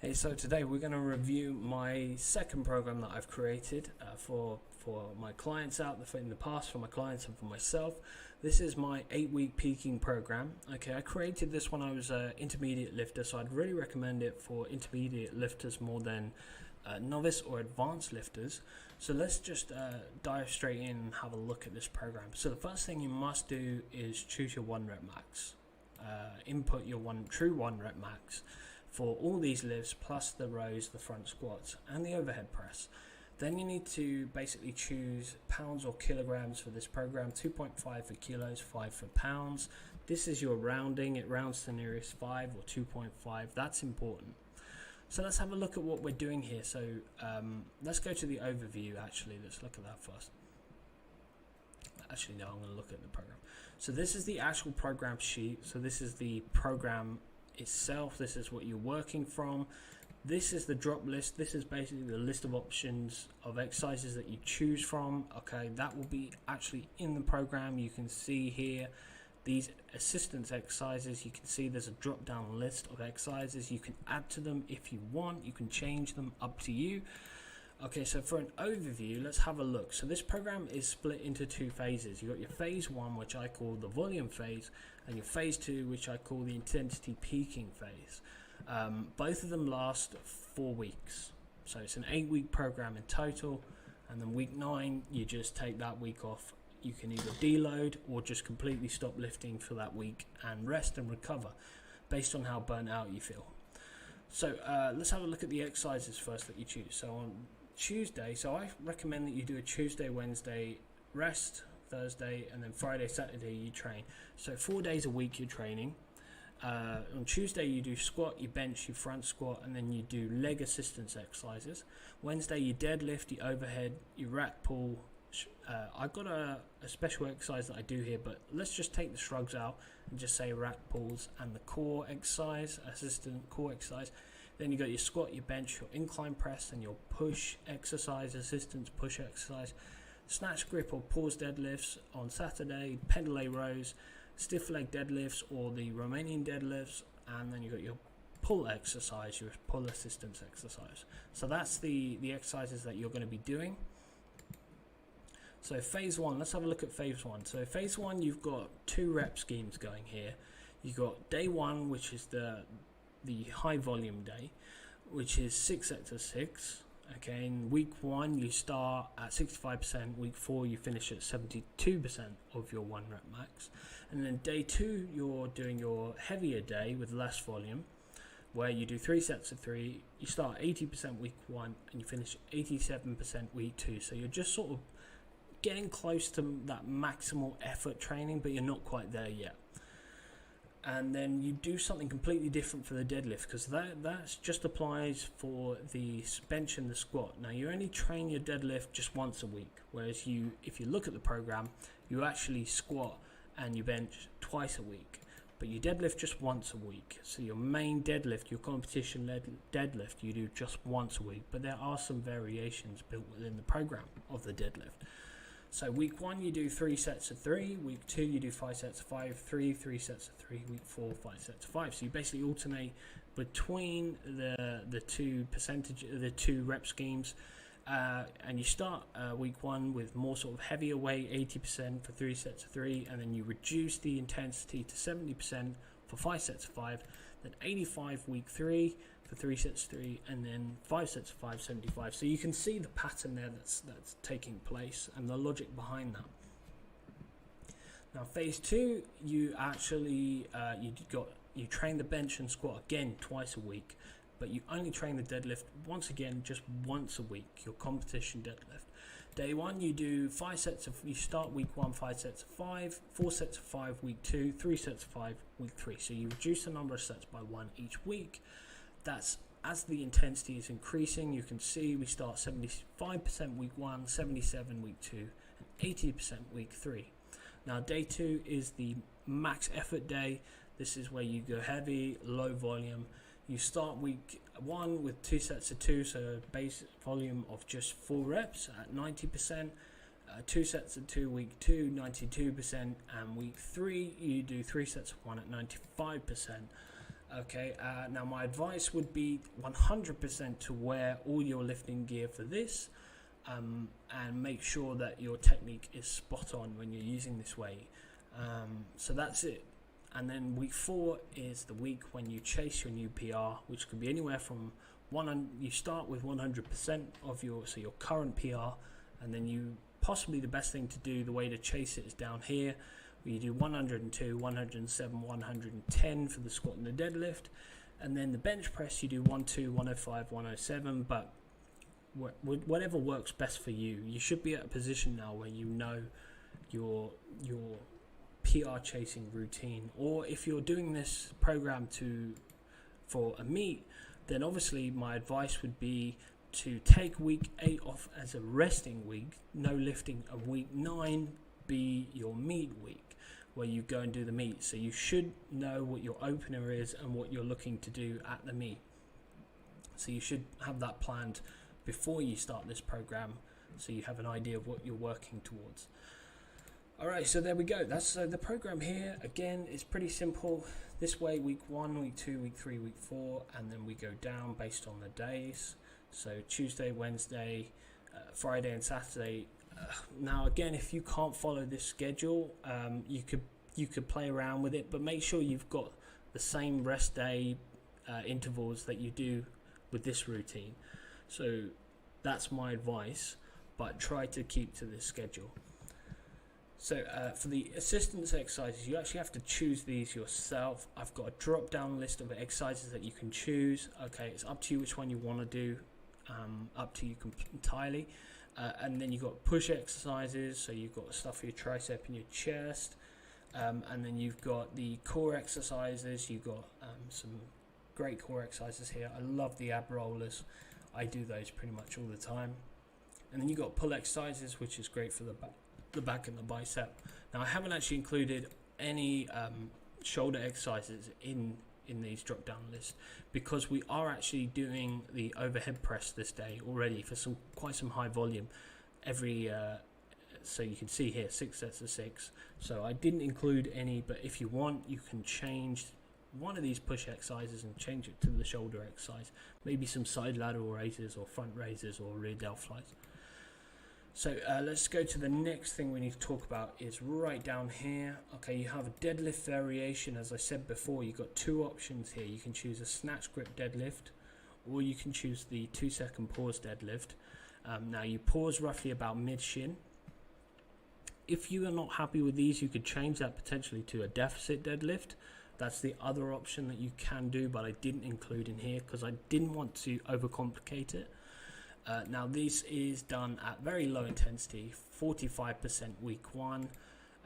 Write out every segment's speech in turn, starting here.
Hey, so today we're going to review my second program that I've created for my clients in the past, for my clients and for myself. This is my 8-week peaking program. Okay, I created this when I was an intermediate lifter, so I'd really recommend it for intermediate lifters more than novice or advanced lifters. So let's just dive straight in and have a look at this program. So the first thing you must do is choose your 1 rep max. Input your true 1 rep max for all these lifts, plus the rows, the front squats, and the overhead press. Then you need to basically choose pounds or kilograms for this program. 2.5 for kilos, 5 for pounds. This is your rounding. It rounds to the nearest 5 or 2.5. That's important. So let's have a look at what we're doing here. So let's go to the overview. Actually, let's look at that first. Actually, no, I'm going to look at the program. So this is the actual program sheet. So this is the program itself. This is what you're working from. This is the drop list. This is basically the list of options of exercises that you choose from. Okay, that will be actually in the program. You can see here these assistance exercises. You can see there's a drop down list of exercises. You can add to them if you want. You can change them, up to you. Okay, so for an overview, let's have a look. So this program is split into 2 phases. You've got your phase 1, which I call the volume phase, and your phase 2, which I call the intensity peaking phase. Both of them last 4 weeks. So it's an 8-week program in total, and then week 9, you just take that week off. You can either deload or just completely stop lifting for that week and rest and recover based on how burnt out you feel. So let's have a look at the exercises first that you choose. So on Tuesday, so I recommend that you do a Tuesday, Wednesday rest, Thursday, and then Friday, Saturday you train. So 4 days a week you're training. On Tuesday you do squat, you bench, you front squat, and then you do leg assistance exercises. Wednesday you deadlift, you overhead, you rack pull. I've got a special exercise that I do here, but let's just take the shrugs out and just say rack pulls and the core exercise, assistant core exercise. Then you got your squat, your bench, your incline press, and your push exercise, assistance push exercise. Snatch, grip, or pause deadlifts on Saturday, pendlay rows, stiff leg deadlifts, or the Romanian deadlifts, and then you got your pull exercise, your pull assistance exercise. So that's the exercises that you're going to be doing. So phase 1, let's have a look at phase 1. So phase 1, you've got 2 rep schemes going here. You've got day 1, which is the high volume day, which is 6 sets of 6. Okay, in week 1 you start at 65%, week 4 you finish at 72% of your 1 rep max, and then day 2 you're doing your heavier day with less volume, where you do 3 sets of 3. You start 80% week 1 and you finish 87% week 2. So you're just sort of getting close to that maximal effort training, but you're not quite there yet. And then you do something completely different for the deadlift, because that just applies for the bench and the squat. Now you only train your deadlift just once a week, whereas if you look at the program, you actually squat and you bench twice a week, but you deadlift just once a week. So your main deadlift, your competition deadlift, you do just once a week, but there are some variations built within the program of the deadlift. So week 1 you do 3 sets of 3, week 2 you do 5 sets of 5, 3 sets of 3, week 4 5 sets of 5. So you basically alternate between the two rep schemes, and you start week 1 with more sort of heavier weight, 80% for 3 sets of 3, and then you reduce the intensity to 70% for 5 sets of 5, then 85 week 3 for 3 sets of 3, and then 5 sets of 5, 75. So you can see the pattern there that's taking place and the logic behind that. Now phase 2, you actually you train the bench and squat again twice a week, but you only train the deadlift just once a week, your competition deadlift. Day 1 you do 5 sets of, you start week 1 5 sets of 5, 4 sets of 5 week 2, 3 sets of 5 week 3. So you reduce the number of sets by 1 each week. That's as the intensity is increasing. You can see we start 75% week 1, 77% week 2, and 80% week 3. Now day 2 is the max effort day. This is where you go heavy, low volume. You start week 1 with 2 sets of 2, so base volume of just 4 reps at 90%. 2 sets of 2 week 2, 92%, and week 3 you do 3 sets of 1 at 95%. Okay, now my advice would be 100% to wear all your lifting gear for this, and make sure that your technique is spot on when you're using this weight. So that's it. And then week 4 is the week when you chase your new PR, which could be anywhere from you start with 100% of your current PR, and then you possibly the best thing to do, the way to chase it is down here, where you do 102, 107, 110 for the squat and the deadlift, and then the bench press you do 102, 105, 107, but whatever works best for you. You should be at a position now where you know your PR chasing routine, or if you're doing this program for a meet, then obviously my advice would be to take week 8 off as a resting week, no lifting, and week 9 be your meet week, where you go and do the meet. So you should know what your opener is and what you're looking to do at the meet. So you should have that planned before you start this program, so you have an idea of what you're working towards. Alright, so there we go. That's the program here. Again, it's pretty simple. This way, week 1, week 2, week 3, week 4, and then we go down based on the days. So Tuesday, Wednesday, Friday and Saturday. Now again, if you can't follow this schedule, you could play around with it, but make sure you've got the same rest day intervals that you do with this routine. So that's my advice, but try to keep to this schedule. So for the assistance exercises, you actually have to choose these yourself. I've got a drop down list of exercises that you can choose. Okay, it's up to you which one you want to do, up to you entirely. And then you've got push exercises, so you've got stuff for your tricep and your chest. And then you've got the core exercises. You've got some great core exercises here. I love the ab rollers. I do those pretty much all the time. And then you've got pull exercises, which is great for the back and the bicep. Now I haven't actually included any shoulder exercises in these drop down lists, because we are actually doing the overhead press this day already for quite some high volume every so you can see here 6 sets of 6. So I didn't include any, but if you want, you can change one of these push exercises and change it to the shoulder exercise, maybe some side lateral raises or front raises or rear delt flies. So let's go to the next thing we need to talk about is right down here. Okay, you have a deadlift variation. As I said before, you've got 2 options here. You can choose a snatch grip deadlift, or you can choose the 2-second pause deadlift. Now you pause roughly about mid shin. If you are not happy with these, you could change that potentially to a deficit deadlift. That's the other option that you can do, but I didn't include in here because I didn't want to overcomplicate it. Now this is done at very low intensity, 45% week 1,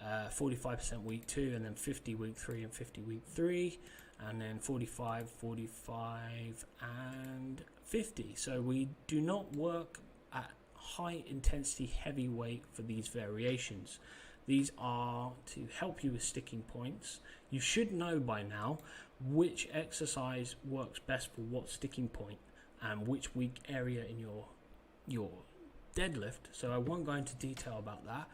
45% week 2, and then 50 week 3 and 50 week 3, and then 45, 45 and 50. So we do not work at high intensity heavy weight for these variations. These are to help you with sticking points. You should know by now which exercise works best for what sticking point and which weak area in your deadlift. So I won't go into detail about that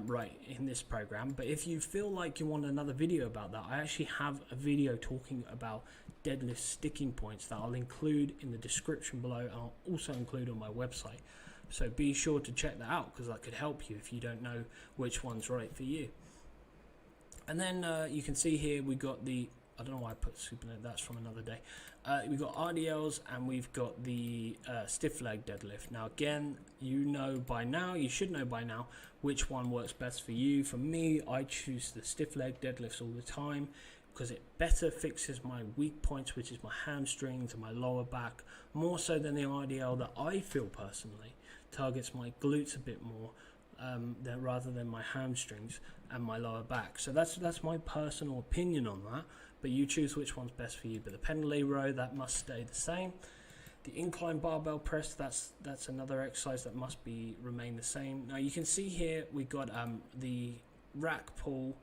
right in this program, but if you feel like you want another video about that, I actually have a video talking about deadlift sticking points that I'll include in the description below, and I'll also include on my website. So be sure to check that out, because that could help you if you don't know which one's right for you. And then you can see here we got the, I don't know why I put supernote, that's from another day. We've got RDLs and we've got the stiff leg deadlift. Now again, you should know by now which one works best for you. For me, I choose the stiff leg deadlifts all the time because it better fixes my weak points, which is my hamstrings and my lower back, more so than the RDL that I feel personally targets my glutes a bit more rather than my hamstrings and my lower back. So that's my personal opinion on that, but you choose which one's best for you. But the pendlay row, that must stay the same. The incline barbell press, that's another exercise that must remain the same. Now you can see here we got the rack pull.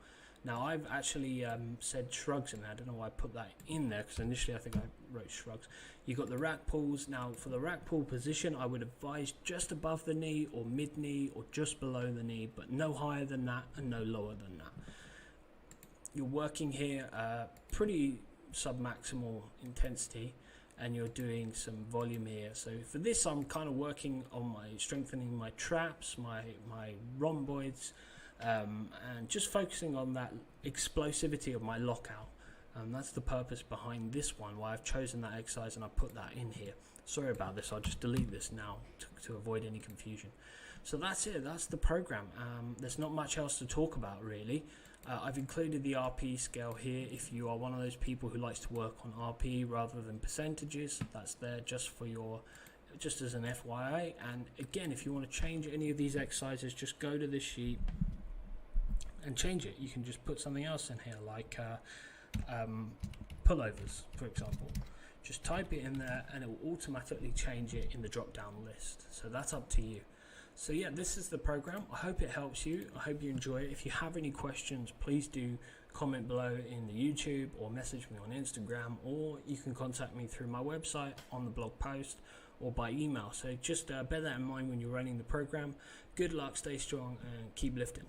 Now I've actually said shrugs in there. I don't know why I put that in there, because initially I think I wrote shrugs. You got the rack pulls. Now for the rack pull position, I would advise just above the knee or mid knee or just below the knee, but no higher than that and no lower than that. You're working here pretty sub-maximal intensity and you're doing some volume here. So for this, I'm kind of working on strengthening my traps, my rhomboids, and just focusing on that explosivity of my lockout. That's the purpose behind this one, why I've chosen that exercise and I put that in here. Sorry about this, I'll just delete this now to avoid any confusion. So that's it, that's the program. There's not much else to talk about really. I've included the RP scale here. If you are one of those people who likes to work on RP rather than percentages, that's there just as an FYI. And again, if you want to change any of these exercises, just go to this sheet and change it. You can just put something else in here, like pullovers, for example. Just type it in there and it will automatically change it in the drop down list. So that's up to you. So yeah, this is the program. I hope it helps you. I hope you enjoy it. If you have any questions, please do comment below in the YouTube or message me on Instagram, or you can contact me through my website, on the blog post, or by email. So just bear that in mind when you're running the program. Good luck, stay strong, and keep lifting.